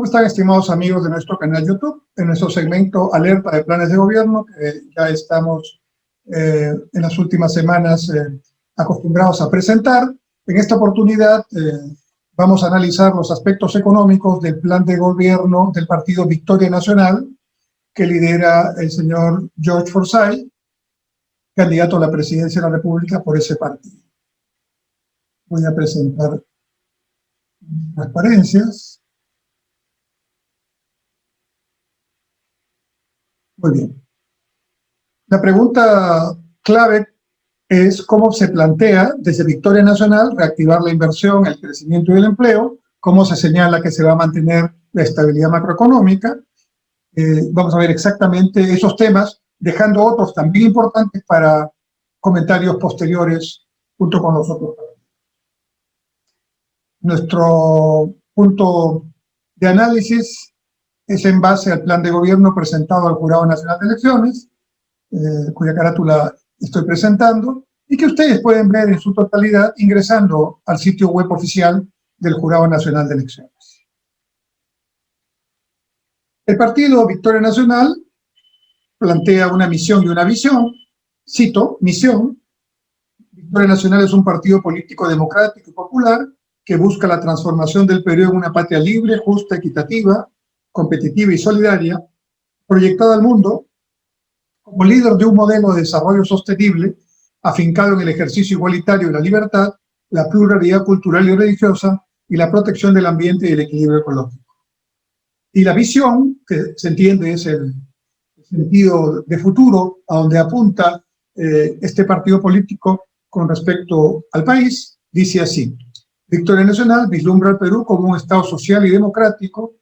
¿Cómo están, estimados amigos de nuestro canal YouTube? En nuestro segmento Alerta de Planes de Gobierno, que ya estamos en las últimas semanas acostumbrados a presentar. En esta oportunidad vamos a analizar los aspectos económicos del plan de gobierno del partido Victoria Nacional, que lidera el señor George Forsyth, candidato a la presidencia de la República por ese partido. Voy a presentar transparencias. Muy bien. La pregunta clave es cómo se plantea desde Victoria Nacional reactivar la inversión, el crecimiento y el empleo, cómo se señala que se va a mantener la estabilidad macroeconómica. Vamos a ver exactamente esos temas, dejando otros también importantes para comentarios posteriores junto con los otros. Nuestro punto de análisis es en base al plan de gobierno presentado al Jurado Nacional de Elecciones, cuya carátula estoy presentando, y que ustedes pueden ver en su totalidad ingresando al sitio web oficial del Jurado Nacional de Elecciones. El partido Victoria Nacional plantea una misión y una visión. Cito, misión: Victoria Nacional es un partido político democrático y popular que busca la transformación del Perú en una patria libre, justa, equitativa, competitiva y solidaria, proyectada al mundo como líder de un modelo de desarrollo sostenible, afincado en el ejercicio igualitario de la libertad, la pluralidad cultural y religiosa y la protección del ambiente y el equilibrio ecológico. Y la visión, que se entiende es el sentido de futuro a donde apunta este partido político con respecto al país, dice así: Victoria Nacional vislumbra al Perú como un Estado social y democrático,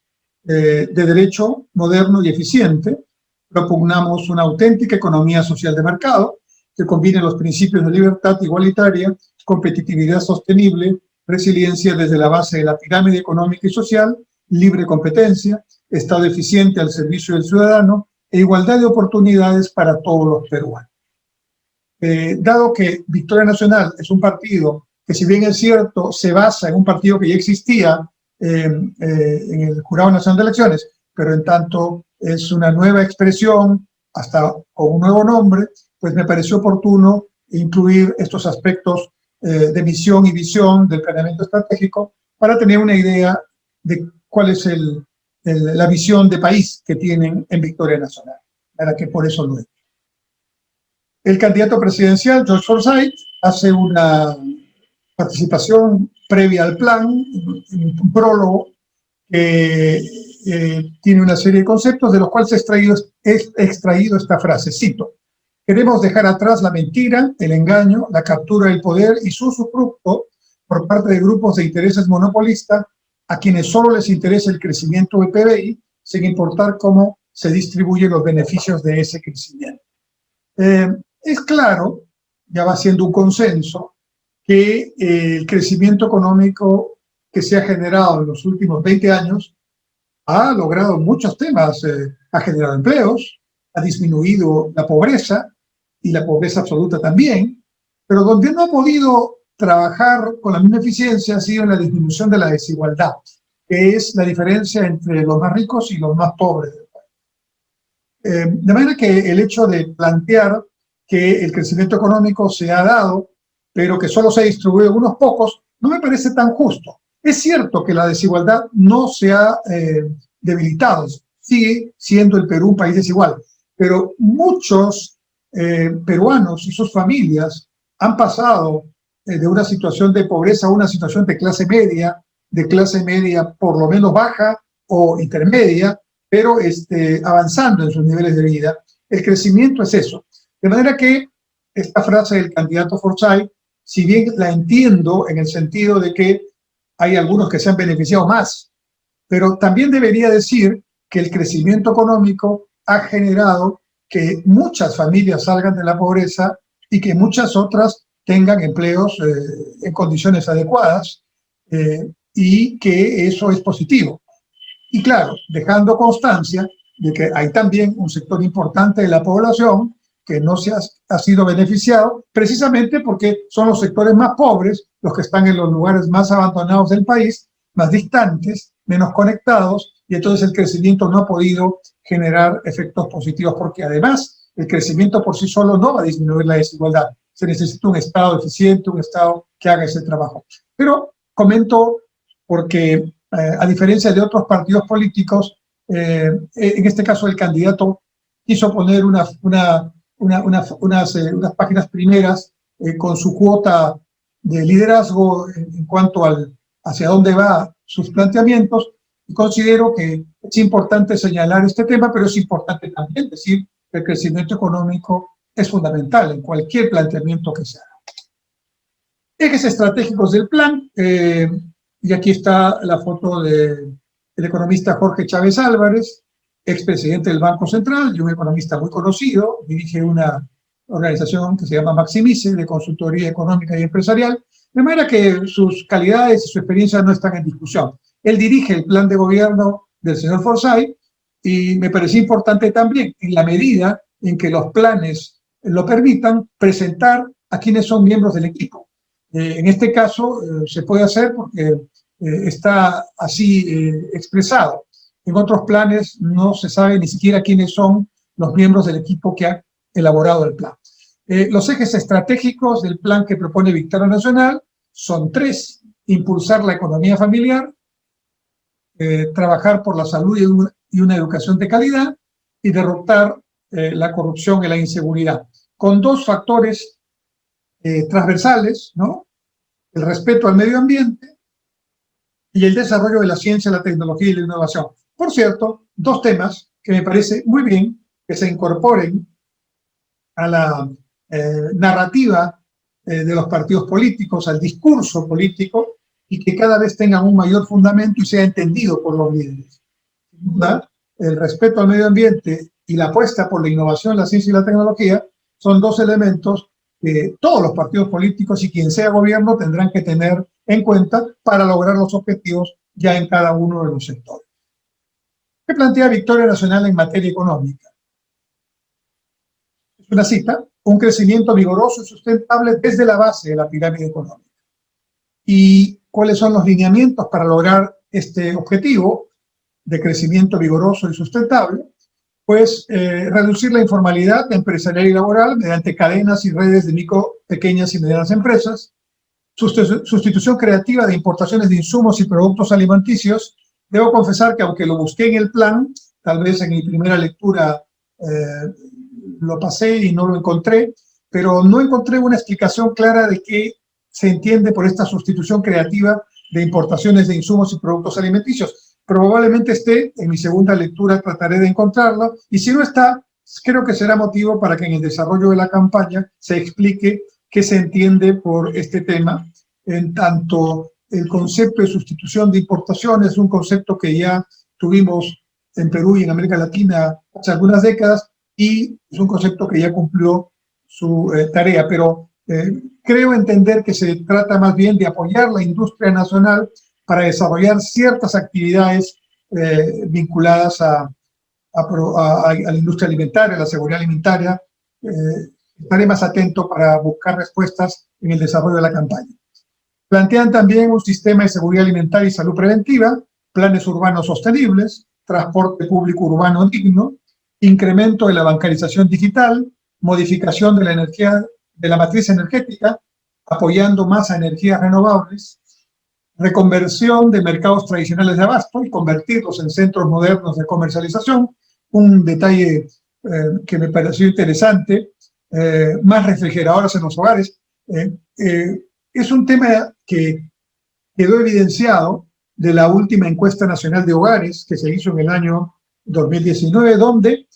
de derecho, moderno y eficiente. Propugnamos una auténtica economía social de mercado que combine los principios de libertad igualitaria, competitividad sostenible, resiliencia desde la base de la pirámide económica y social, libre competencia, Estado eficiente al servicio del ciudadano e igualdad de oportunidades para todos los peruanos. Dado que Victoria Nacional es un partido que, si bien es cierto, se basa en un partido que ya existía en el Jurado Nacional de Elecciones, pero en tanto es una nueva expresión, hasta con un nuevo nombre, pues me pareció oportuno incluir estos aspectos de misión y visión del planeamiento estratégico para tener una idea de cuál es la visión de país que tienen en Victoria Nacional, para que por eso lo he hecho. El candidato presidencial, George Forsyth, hace una participación previa al plan, un prólogo que tiene una serie de conceptos de los cuales he extraído esta frase, cito: queremos dejar atrás la mentira, el engaño, la captura del poder y su usufructo por parte de grupos de intereses monopolistas a quienes solo les interesa el crecimiento del PBI, sin importar cómo se distribuyen los beneficios de ese crecimiento. Es claro, ya va siendo un consenso, que el crecimiento económico que se ha generado en los últimos 20 años ha logrado muchos temas, ha generado empleos, ha disminuido la pobreza, y la pobreza absoluta también, pero donde no ha podido trabajar con la misma eficiencia ha sido en la disminución de la desigualdad, que es la diferencia entre los más ricos y los más pobres del país. De manera que el hecho de plantear que el crecimiento económico se ha dado, pero que solo se ha distribuido en unos pocos, no me parece tan justo. Es cierto que la desigualdad no se ha debilitado, sigue siendo el Perú un país desigual, pero muchos peruanos y sus familias han pasado de una situación de pobreza a una situación de clase media por lo menos baja o intermedia, pero avanzando en sus niveles de vida. El crecimiento es eso. De manera que esta frase del candidato Forsyth, si bien la entiendo en el sentido de que hay algunos que se han beneficiado más, pero también debería decir que el crecimiento económico ha generado que muchas familias salgan de la pobreza y que muchas otras tengan empleos en condiciones adecuadas, y que eso es positivo. Y claro, dejando constancia de que hay también un sector importante de la población que no ha sido beneficiado, precisamente porque son los sectores más pobres, los que están en los lugares más abandonados del país, más distantes, menos conectados, y entonces el crecimiento no ha podido generar efectos positivos, porque además el crecimiento por sí solo no va a disminuir la desigualdad. Se necesita un Estado eficiente, un Estado que haga ese trabajo. Pero comento porque, a diferencia de otros partidos políticos, en este caso el candidato quiso poner unas páginas primeras con su cuota de liderazgo en cuanto hacia dónde va sus planteamientos, y considero que es importante señalar este tema, pero es importante también decir que el crecimiento económico es fundamental en cualquier planteamiento que se haga. Ejes estratégicos del plan, y aquí está la foto del economista Jorge Chávez Álvarez, expresidente del Banco Central y un economista muy conocido, dirige una organización que se llama Maximice, de consultoría económica y empresarial, de manera que sus calidades y su experiencia no están en discusión. Él dirige el plan de gobierno del señor Forsyth, y me parece importante también, en la medida en que los planes lo permitan, presentar a quienes son miembros del equipo. En este caso se puede hacer porque está así expresado. En otros planes no se sabe ni siquiera quiénes son los miembros del equipo que ha elaborado el plan. Los ejes estratégicos del plan que propone Victoria Nacional son 3: impulsar la economía familiar, trabajar por la salud y una educación de calidad, y derrotar la corrupción y la inseguridad, con 2 factores transversales, ¿no? El respeto al medio ambiente y el desarrollo de la ciencia, la tecnología y la innovación. Por cierto, 2 temas que me parece muy bien que se incorporen a la narrativa de los partidos políticos, al discurso político, y que cada vez tengan un mayor fundamento y sea entendido por los líderes. Sin duda, el respeto al medio ambiente y la apuesta por la innovación, la ciencia y la tecnología son 2 elementos que todos los partidos políticos y quien sea gobierno tendrán que tener en cuenta para lograr los objetivos ya en cada uno de los sectores. ¿Qué plantea Victoria Nacional en materia económica? Es una cita: un crecimiento vigoroso y sustentable desde la base de la pirámide económica. ¿Y cuáles son los lineamientos para lograr este objetivo de crecimiento vigoroso y sustentable? Pues reducir la informalidad empresarial y laboral mediante cadenas y redes de micro, pequeñas y medianas empresas, sustitución creativa de importaciones de insumos y productos alimenticios. Debo confesar que aunque lo busqué en el plan, tal vez en mi primera lectura lo pasé y no lo encontré, pero no encontré una explicación clara de qué se entiende por esta sustitución creativa de importaciones de insumos y productos alimenticios. Probablemente esté, en mi segunda lectura trataré de encontrarlo, y si no está, creo que será motivo para que en el desarrollo de la campaña se explique qué se entiende por este tema. En tanto, el concepto de sustitución de importaciones es un concepto que ya tuvimos en Perú y en América Latina hace algunas décadas, y es un concepto que ya cumplió su tarea, pero creo entender que se trata más bien de apoyar la industria nacional para desarrollar ciertas actividades vinculadas a la industria alimentaria, a la seguridad alimentaria. Estaré más atento para buscar respuestas en el desarrollo de la campaña. Plantean también un sistema de seguridad alimentaria y salud preventiva, planes urbanos sostenibles, transporte público urbano digno, incremento de la bancarización digital, modificación de la energía, de la matriz energética, apoyando más a energías renovables, reconversión de mercados tradicionales de abasto y convertirlos en centros modernos de comercialización. Un detalle que me pareció interesante: más refrigeradoras en los hogares. Es un tema que quedó evidenciado de la última encuesta nacional de hogares que se hizo en el año 2019, donde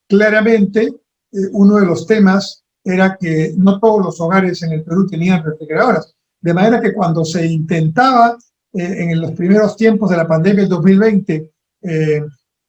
claramente uno de los temas era que no todos los hogares en el Perú tenían refrigeradoras. De manera que cuando se intentaba en los primeros tiempos de la pandemia del 2020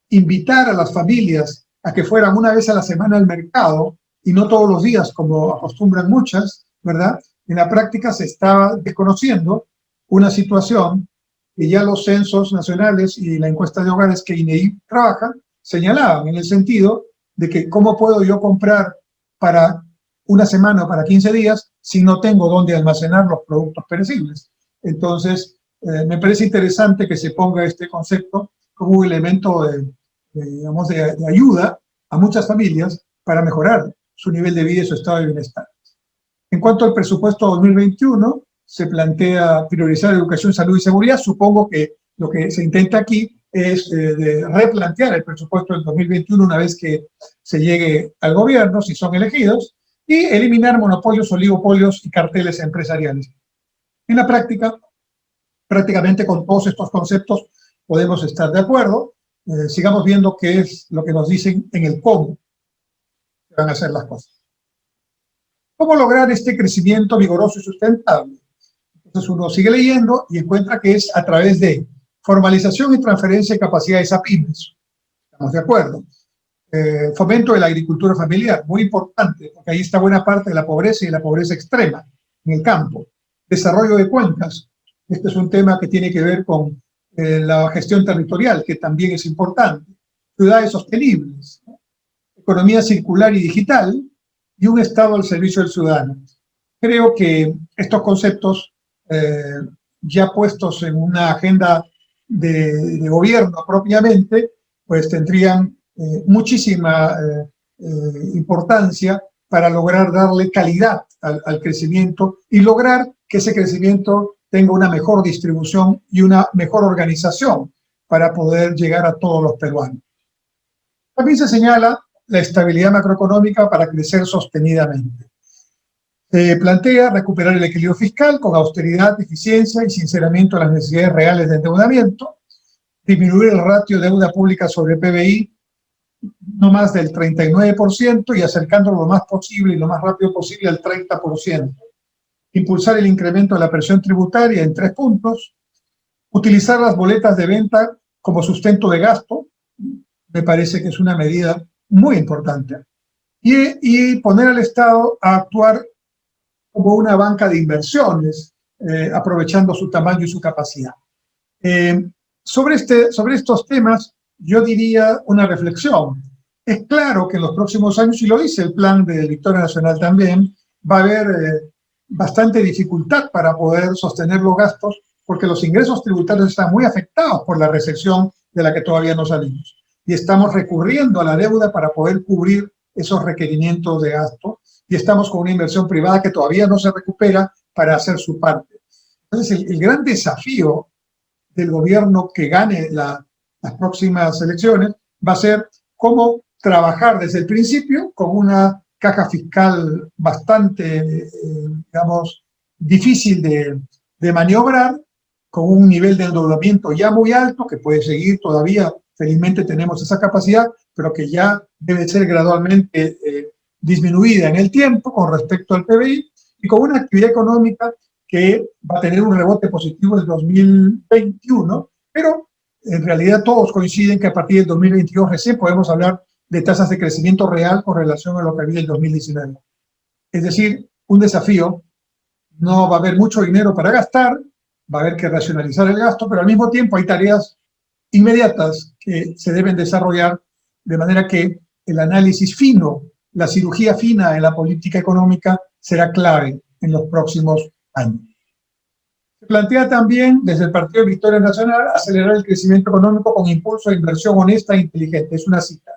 invitar a las familias a que fueran una vez a la semana al mercado y no todos los días como acostumbran muchas, ¿verdad? En la práctica se estaba desconociendo una situación que ya los censos nacionales y la encuesta de hogares que INEI trabaja señalaban, en el sentido de que cómo puedo yo comprar para una semana o para 15 días si no tengo dónde almacenar los productos perecibles. Entonces, me parece interesante que se ponga este concepto como un elemento digamos, de ayuda a muchas familias para mejorar su nivel de vida y su estado de bienestar. En cuanto al presupuesto 2021, se plantea priorizar educación, salud y seguridad. Supongo que lo que se intenta aquí es de replantear el presupuesto del 2021 una vez que se llegue al gobierno, si son elegidos, y eliminar monopolios, oligopolios y carteles empresariales. En la práctica, prácticamente con todos estos conceptos podemos estar de acuerdo. Sigamos viendo qué es lo que nos dicen en el cómo se van a hacer las cosas. ¿Cómo lograr este crecimiento vigoroso y sustentable? Entonces uno sigue leyendo y encuentra que es a través de formalización y transferencia de capacidades a pymes. Estamos de acuerdo. Fomento de la agricultura familiar, muy importante, porque ahí está buena parte de la pobreza y de la pobreza extrema en el campo. Desarrollo de cuencas. Este es un tema que tiene que ver con la gestión territorial, que también es importante. Ciudades sostenibles, ¿no? Economía circular y digital, y un Estado al servicio del ciudadano. Creo que estos conceptos, ya puestos en una agenda de gobierno propiamente, pues tendrían muchísima importancia para lograr darle calidad al crecimiento y lograr que ese crecimiento tenga una mejor distribución y una mejor organización para poder llegar a todos los peruanos. También se señala la estabilidad macroeconómica para crecer sostenidamente. Se plantea recuperar el equilibrio fiscal con austeridad, eficiencia y sinceramiento de las necesidades reales de endeudamiento, disminuir el ratio de deuda pública sobre PBI no más del 39% y acercándolo lo más posible y lo más rápido posible al 30%. Impulsar el incremento de la presión tributaria en 3 puntos, utilizar las boletas de venta como sustento de gasto, me parece que es una medida muy importante, y poner al Estado a actuar como una banca de inversiones, aprovechando su tamaño y su capacidad. Sobre estos temas, yo diría una reflexión. Es claro que en los próximos años, y lo dice el plan de Victoria Nacional también, va a haber bastante dificultad para poder sostener los gastos, porque los ingresos tributarios están muy afectados por la recesión de la que todavía no salimos. Y estamos recurriendo a la deuda para poder cubrir esos requerimientos de gasto, y estamos con una inversión privada que todavía no se recupera para hacer su parte. Entonces, el gran desafío del gobierno que gane las próximas elecciones va a ser cómo trabajar desde el principio con una caja fiscal bastante, digamos, difícil de maniobrar, con un nivel de endeudamiento ya muy alto, que puede seguir todavía, felizmente tenemos esa capacidad, pero que ya debe ser gradualmente disminuida en el tiempo con respecto al PBI, y con una actividad económica que va a tener un rebote positivo en el 2021, pero en realidad todos coinciden que a partir del 2022 recién podemos hablar de tasas de crecimiento real con relación a lo que había en el 2019. Es decir, un desafío. No va a haber mucho dinero para gastar, va a haber que racionalizar el gasto, pero al mismo tiempo hay tareas inmediatas que se deben desarrollar, de manera que el análisis fino, la cirugía fina en la política económica será clave en los próximos años. Se plantea también desde el Partido Victoria Nacional acelerar el crecimiento económico con impulso a inversión honesta e inteligente. Es una cita.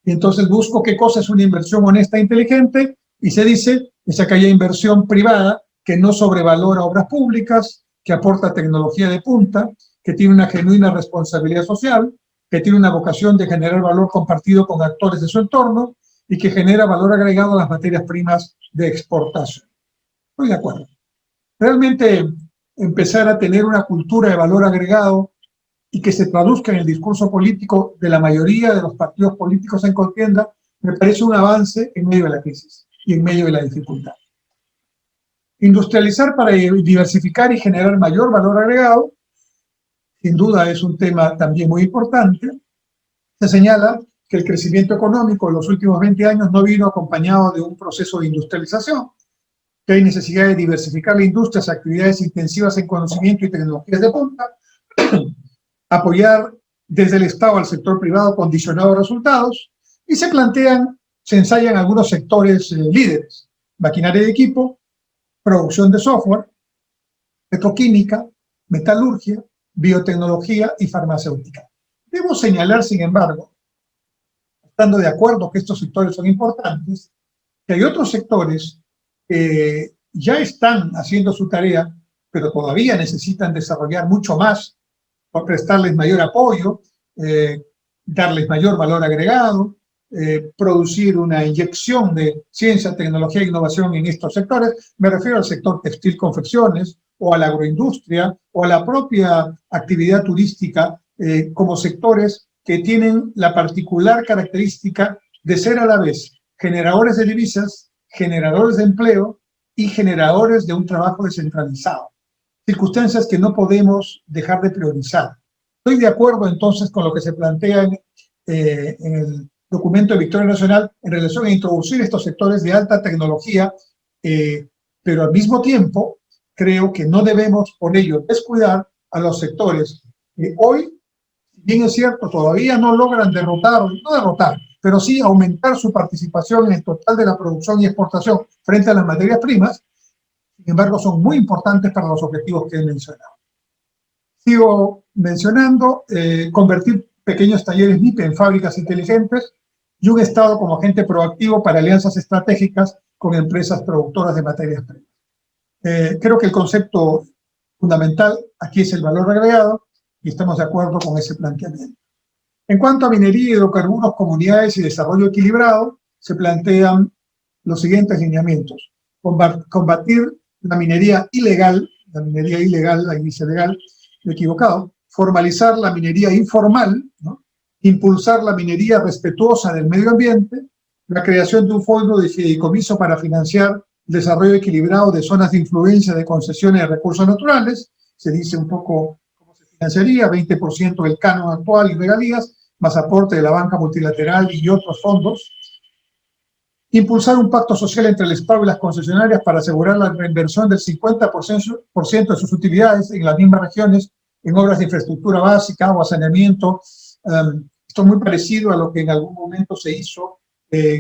Y entonces busco qué cosa es una inversión honesta e inteligente, y se dice que haya inversión privada que no sobrevalora obras públicas, que aporta tecnología de punta, que tiene una genuina responsabilidad social, que tiene una vocación de generar valor compartido con actores de su entorno y que genera valor agregado a las materias primas de exportación. Estoy de acuerdo. Realmente empezar a tener una cultura de valor agregado y que se traduzca en el discurso político de la mayoría de los partidos políticos en contienda, me parece un avance en medio de la crisis y en medio de la dificultad. Industrializar para diversificar y generar mayor valor agregado, sin duda es un tema también muy importante. Se señala que el crecimiento económico en los últimos 20 años no vino acompañado de un proceso de industrialización, que hay necesidad de diversificar la industria hacia actividades intensivas en conocimiento y tecnologías de punta, apoyar desde el Estado al sector privado condicionado a resultados, y se ensayan algunos sectores líderes: maquinaria de equipo, producción de software, petroquímica, metalurgia, biotecnología y farmacéutica. Debo señalar, sin embargo, estando de acuerdo que estos sectores son importantes, que hay otros sectores que ya están haciendo su tarea, pero todavía necesitan desarrollar mucho más, prestarles mayor apoyo, darles mayor valor agregado, producir una inyección de ciencia, tecnología e innovación en estos sectores. Me refiero al sector textil, confecciones, o a la agroindustria, o a la propia actividad turística, como sectores que tienen la particular característica de ser a la vez generadores de divisas, generadores de empleo y generadores de un trabajo descentralizado. Circunstancias que no podemos dejar de priorizar. Estoy de acuerdo entonces con lo que se plantea en el documento de Victoria Nacional en relación a introducir estos sectores de alta tecnología, pero al mismo tiempo creo que no debemos por ello descuidar a los sectores que hoy, si bien es cierto, todavía no logran pero sí aumentar su participación en el total de la producción y exportación frente a las materias primas. Sin embargo, son muy importantes para los objetivos que he mencionado. Sigo mencionando, convertir pequeños talleres MIPE en fábricas inteligentes y un Estado como agente proactivo para alianzas estratégicas con empresas productoras de materias primas. Creo que el concepto fundamental aquí es el valor agregado y estamos de acuerdo con ese planteamiento. En cuanto a minería, hidrocarburos, comunidades y desarrollo equilibrado, se plantean los siguientes lineamientos. Combatir la minería ilegal, ahí dice legal, me he equivocado, formalizar la minería informal, ¿no? Impulsar la minería respetuosa del medio ambiente, la creación de un fondo de fideicomiso para financiar el desarrollo equilibrado de zonas de influencia de concesiones de recursos naturales, se dice un poco cómo se financiaría, 20% del canon actual y regalías, más aporte de la banca multilateral y otros fondos. Impulsar un pacto social entre el Estado y las concesionarias para asegurar la reinversión del 50% de sus utilidades en las mismas regiones en obras de infraestructura básica, agua, saneamiento. Esto es muy parecido a lo que en algún momento se hizo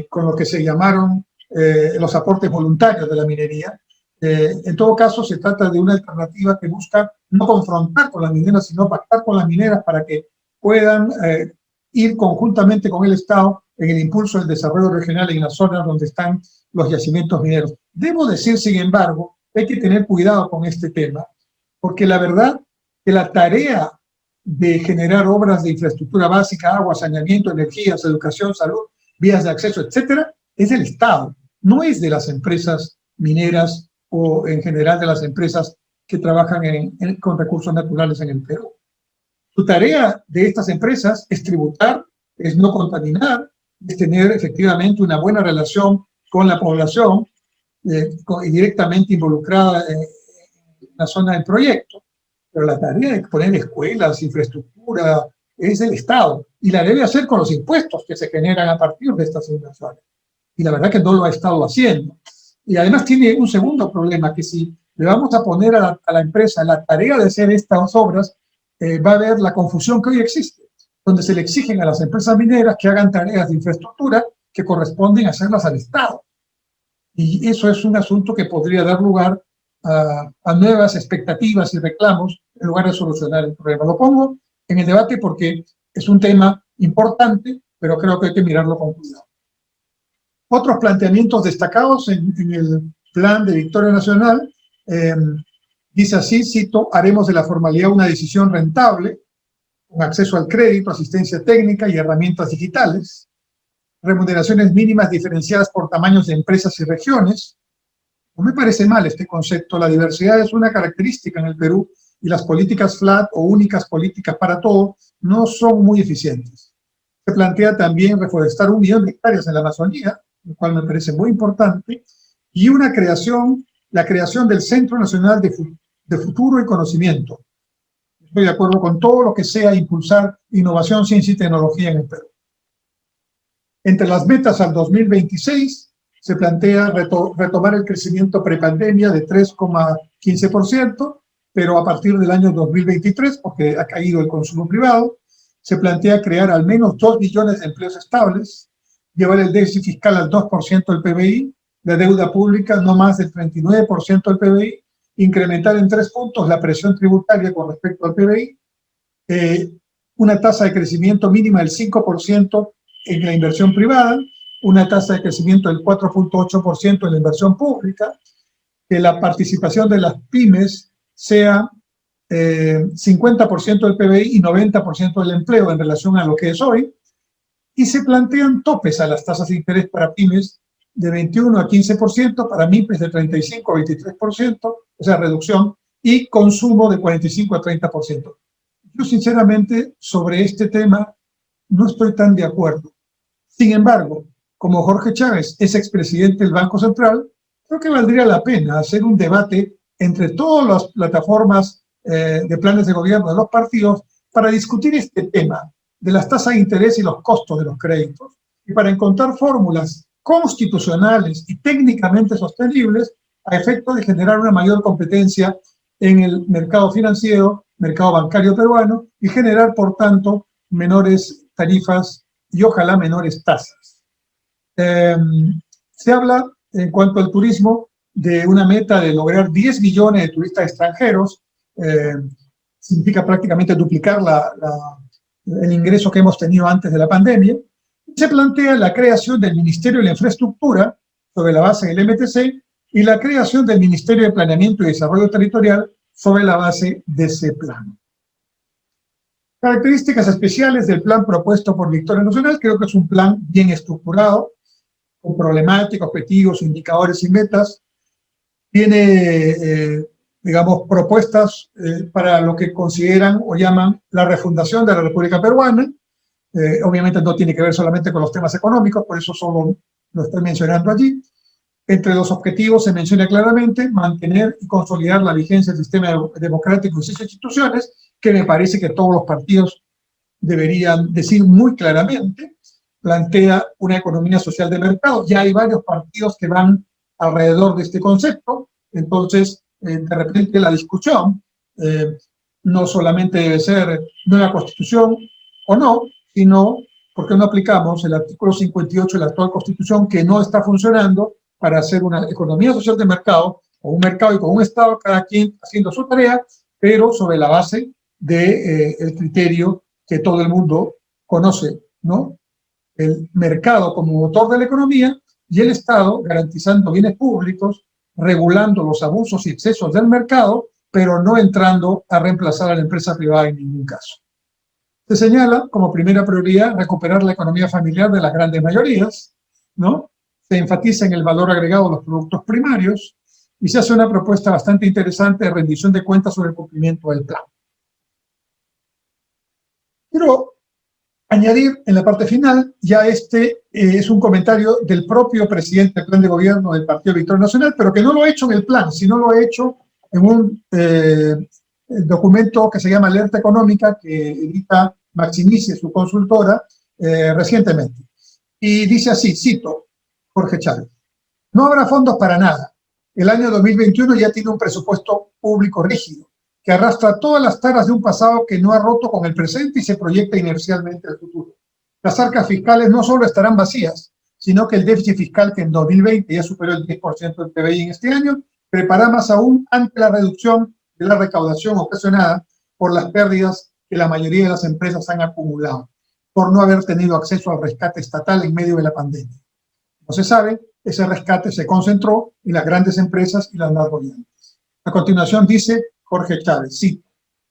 con lo que se llamaron los aportes voluntarios de la minería. En todo caso, se trata de una alternativa que busca no confrontar con las mineras, sino pactar con las mineras para que puedan ir conjuntamente con el Estado en el impulso del desarrollo regional en las zonas donde están los yacimientos mineros. Debo decir, sin embargo, hay que tener cuidado con este tema, porque la verdad que la tarea de generar obras de infraestructura básica, agua, saneamiento, energías, educación, salud, vías de acceso, etcétera, es del Estado, no es de las empresas mineras o en general de las empresas que trabajan con recursos naturales en el Perú. Su tarea de estas empresas es tributar, es no contaminar, es tener efectivamente una buena relación con la población y directamente involucrada en la zona del proyecto. Pero la tarea de poner escuelas, infraestructura, es del Estado y la debe hacer con los impuestos que se generan a partir de estas inversiones. Y la verdad que no lo ha estado haciendo. Y además tiene un segundo problema, que si le vamos a poner a la empresa la tarea de hacer estas obras, va a haber la confusión que hoy existe, donde se le exigen a las empresas mineras que hagan tareas de infraestructura que corresponden a hacerlas al Estado. Y eso es un asunto que podría dar lugar a nuevas expectativas y reclamos en lugar de solucionar el problema. Lo pongo en el debate porque es un tema importante, pero creo que hay que mirarlo con cuidado. Otros planteamientos destacados en el plan de Victoria Nacional, dice así, cito, haremos de la formalidad una decisión rentable, con acceso al crédito, asistencia técnica y herramientas digitales, remuneraciones mínimas diferenciadas por tamaños de empresas y regiones. No me parece mal este concepto, la diversidad es una característica en el Perú y las políticas flat o únicas políticas para todo no son muy eficientes. Se plantea también reforestar 1 millón de hectáreas en la Amazonía, lo cual me parece muy importante, y la creación del Centro Nacional de Futuro y Conocimiento. Estoy de acuerdo con todo lo que sea impulsar innovación, ciencia y tecnología en el Perú. Entre las metas al 2026 se plantea retomar el crecimiento prepandemia de 3,15%, pero a partir del año 2023, porque ha caído el consumo privado, se plantea crear al menos 2 millones de empleos estables, llevar el déficit fiscal al 2% del PBI, la deuda pública no más del 39% del PBI incrementar en 3 puntos la presión tributaria con respecto al PBI, una tasa de crecimiento mínima del 5% en la inversión privada, una tasa de crecimiento del 4.8% en la inversión pública, que la participación de las pymes sea 50% del PBI y 90% del empleo en relación a lo que es hoy, y se plantean topes a las tasas de interés para pymes de 21 a 15%, para MIPES de 35 a 23%, o sea, reducción, y consumo de 45 a 30%. Yo sinceramente sobre este tema no estoy tan de acuerdo. Sin embargo, como Jorge Chávez es expresidente del Banco Central, creo que valdría la pena hacer un debate entre todas las plataformas de planes de gobierno de los partidos para discutir este tema de las tasas de interés y los costos de los créditos, y para encontrar fórmulas constitucionales y técnicamente sostenibles a efecto de generar una mayor competencia en el mercado financiero, mercado bancario peruano, y generar, por tanto, menores tarifas y ojalá menores tasas. Se habla, en cuanto al turismo, de una meta de lograr 10 millones de turistas extranjeros. Significa prácticamente duplicar el ingreso que hemos tenido antes de la pandemia. Se plantea la creación del Ministerio de la Infraestructura sobre la base del MTC y la creación del Ministerio de Planeamiento y Desarrollo Territorial sobre la base de ese plan. Características especiales del plan propuesto por Victoria Nacional: creo que es un plan bien estructurado, con problemáticas, objetivos, indicadores y metas. Tiene, digamos, propuestas para lo que consideran o llaman la refundación de la República Peruana. Obviamente no tiene que ver solamente con los temas económicos, por eso solo lo estoy mencionando allí. Entre los objetivos se menciona claramente mantener y consolidar la vigencia del sistema democrático y sus instituciones, que me parece que todos los partidos deberían decir muy claramente. Plantea una economía social de mercado. Ya hay varios partidos que van alrededor de este concepto. Entonces, de repente la discusión no solamente debe ser nueva constitución o no, sino por qué no aplicamos el artículo 58 de la actual constitución, que no está funcionando, para hacer una economía social de mercado, o un mercado y con un Estado, cada quien haciendo su tarea, pero sobre la base del criterio que todo el mundo conoce, ¿no? El mercado como motor de la economía y el Estado garantizando bienes públicos, regulando los abusos y excesos del mercado, pero no entrando a reemplazar a la empresa privada en ningún caso. Se señala como primera prioridad recuperar la economía familiar de las grandes mayorías, ¿no? Se enfatiza en el valor agregado de los productos primarios y se hace una propuesta bastante interesante de rendición de cuentas sobre el cumplimiento del plan. Quiero añadir en la parte final, ya es un comentario del propio presidente del plan de gobierno del Partido Victoria Nacional, pero que no lo ha hecho en el plan, sino lo ha hecho en un documento que se llama Alerta Económica, que edita Maximice, su consultora, recientemente. Y dice así, cito, Jorge Chávez: no habrá fondos para nada. El año 2021 ya tiene un presupuesto público rígido, que arrastra todas las taras de un pasado que no ha roto con el presente y se proyecta inercialmente al futuro. Las arcas fiscales no solo estarán vacías, sino que el déficit fiscal, que en 2020 ya superó el 10% del PBI en este año, prepara más aún ante la reducción de la recaudación ocasionada por las pérdidas que la mayoría de las empresas han acumulado, por no haber tenido acceso al rescate estatal en medio de la pandemia. No se sabe, ese rescate se concentró en las grandes empresas y las más bollantes. A continuación dice Jorge Chávez, sí,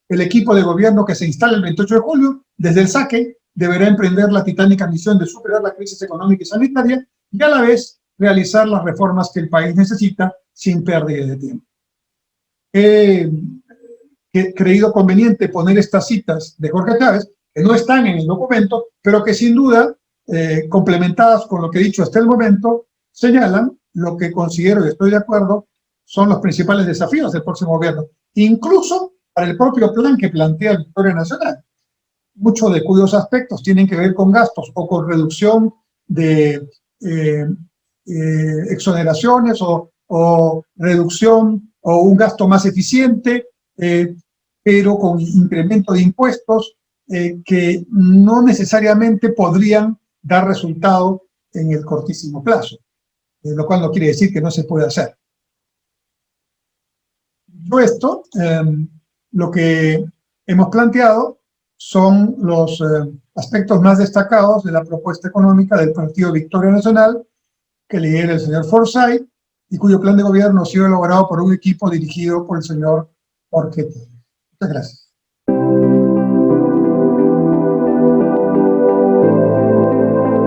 el equipo de gobierno que se instala el 28 de julio, desde el saque, deberá emprender la titánica misión de superar la crisis económica y sanitaria y a la vez realizar las reformas que el país necesita sin pérdida de tiempo. He creído conveniente poner estas citas de Jorge Chávez, que no están en el documento, pero que sin duda, complementadas con lo que he dicho hasta el momento, señalan lo que considero y estoy de acuerdo son los principales desafíos del próximo gobierno, incluso para el propio plan que plantea Victoria Nacional, muchos de cuyos aspectos tienen que ver con gastos o con reducción de exoneraciones o reducción o un gasto más eficiente, pero con incremento de impuestos que no necesariamente podrían dar resultado en el cortísimo plazo, lo cual no quiere decir que no se pueda hacer. Dicho esto, lo que hemos planteado son los aspectos más destacados de la propuesta económica del Partido Victoria Nacional, que lidera el señor Forsyth, y cuyo plan de gobierno ha sido elaborado por un equipo dirigido por el señor Jorge Telles. Muchas gracias.